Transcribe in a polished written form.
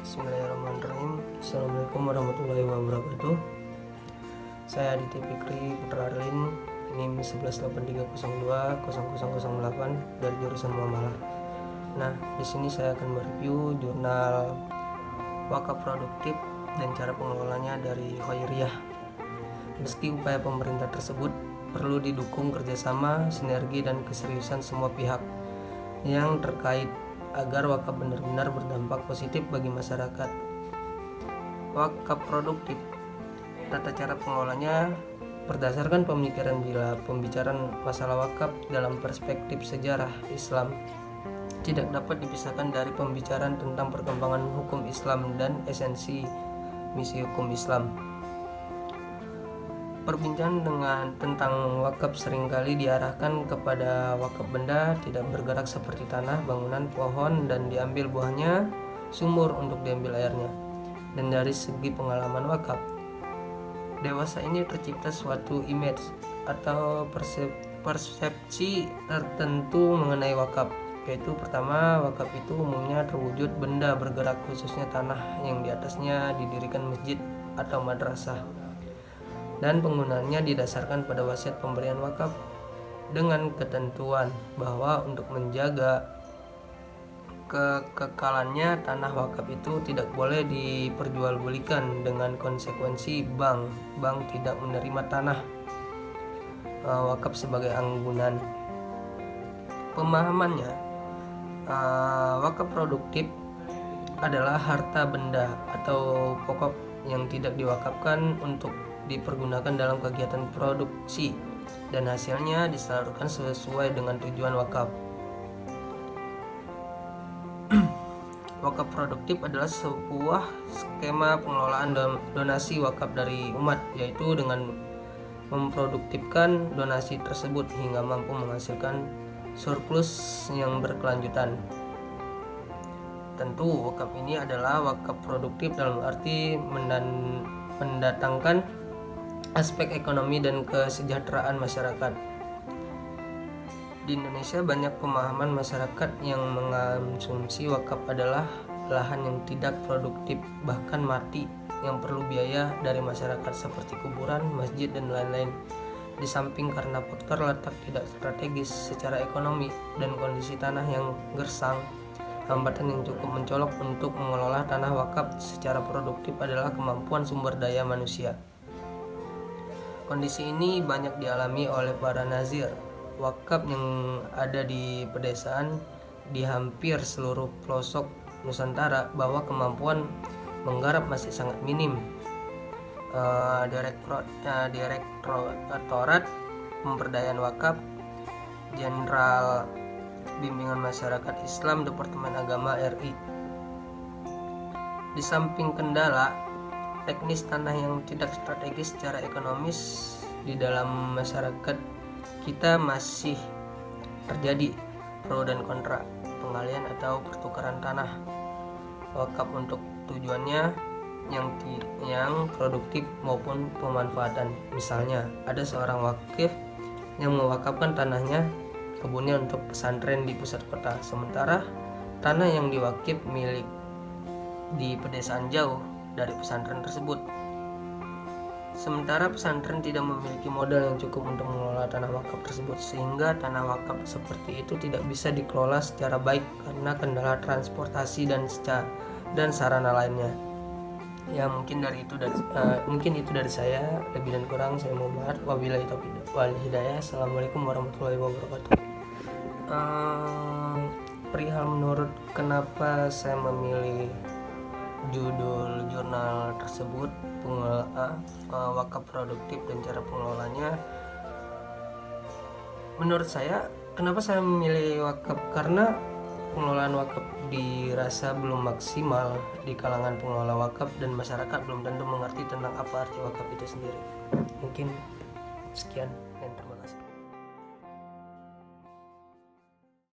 Bismillahirrahmanirrahim. Assalamualaikum warahmatullahi wabarakatuh. Saya Aditya Fikri Putra Arlin, NIM 1183020008 dari jurusan Muamalah. Nah, di sini saya akan mereview jurnal wakaf produktif dan cara pengelolanya dari Khairiyah. Meski upaya pemerintah tersebut perlu didukung kerjasama, sinergi, dan keseriusan semua pihak yang terkait agar wakaf benar-benar berdampak positif bagi masyarakat. Wakaf produktif, tata cara pengelolanya berdasarkan pemikiran bila pembicaraan masalah wakaf dalam perspektif sejarah Islam tidak dapat dipisahkan dari pembicaraan tentang perkembangan hukum Islam dan esensi misi hukum Islam. Perbincangan tentang wakaf seringkali diarahkan kepada wakaf benda tidak bergerak seperti tanah, bangunan, pohon, dan diambil buahnya, sumur untuk diambil airnya. Dan dari segi pengalaman wakaf, dewasa ini tercipta suatu image atau persepsi tertentu mengenai wakaf, yaitu pertama, wakaf itu umumnya terwujud benda bergerak, khususnya tanah yang di atasnya didirikan masjid atau madrasah, dan penggunaannya didasarkan pada wasiat pemberian wakaf dengan ketentuan bahwa untuk menjaga kekekalannya tanah wakaf itu tidak boleh diperjualbelikan, dengan konsekuensi bank tidak menerima tanah wakaf sebagai anggunan. Pemahamannya, wakaf produktif adalah harta benda atau pokok yang tidak diwakafkan untuk dipergunakan dalam kegiatan produksi dan hasilnya disalurkan sesuai dengan tujuan wakaf. Wakaf produktif adalah sebuah skema pengelolaan donasi wakaf dari umat, yaitu dengan memproduktifkan donasi tersebut hingga mampu menghasilkan surplus yang berkelanjutan. Tentu wakaf ini adalah wakaf produktif dalam arti mendatangkan aspek ekonomi dan kesejahteraan masyarakat. Di Indonesia banyak pemahaman masyarakat yang mengonsumsi wakaf adalah lahan yang tidak produktif, bahkan mati, yang perlu biaya dari masyarakat seperti kuburan, masjid, dan lain-lain. Di samping karena faktor letak tidak strategis secara ekonomi dan kondisi tanah yang gersang, hambatan yang cukup mencolok untuk mengelola tanah wakaf secara produktif adalah kemampuan sumber daya manusia. Kondisi ini banyak dialami oleh para nazir wakaf yang ada di pedesaan di hampir seluruh pelosok Nusantara, bahwa kemampuan menggarap masih sangat minim. Direktorat Pemberdayaan Wakaf, Jenderal Bimbingan Masyarakat Islam, Departemen Agama RI. Di samping kendala teknis tanah yang tidak strategis secara ekonomis di dalam masyarakat kita, masih terjadi pro dan kontra penggalian atau pertukaran tanah wakaf untuk tujuannya yang produktif maupun pemanfaatan. Misalnya, ada seorang wakif yang mewakafkan tanahnya, kebunnya untuk pesantren di pusat kota, sementara tanah yang diwakif milik di pedesaan jauh dari pesantren tersebut. Sementara pesantren tidak memiliki modal yang cukup untuk mengelola tanah wakaf tersebut, sehingga tanah wakaf seperti itu tidak bisa dikelola secara baik karena kendala transportasi dan sarana lainnya. Ya, mungkin itu dari saya. Lebih dan kurang saya mohon maaf. Wabillahi taufiq wal hidayah. Assalamualaikum warahmatullahi wabarakatuh. Perihal menurut kenapa saya memilih judul jurnal tersebut, wakaf produktif dan cara pengelolanya. Menurut saya, kenapa saya memilih wakaf? Karena pengelolaan wakaf dirasa belum maksimal di kalangan pengelola wakaf, dan masyarakat belum tentu mengerti tentang apa arti wakaf itu sendiri. Mungkin sekian.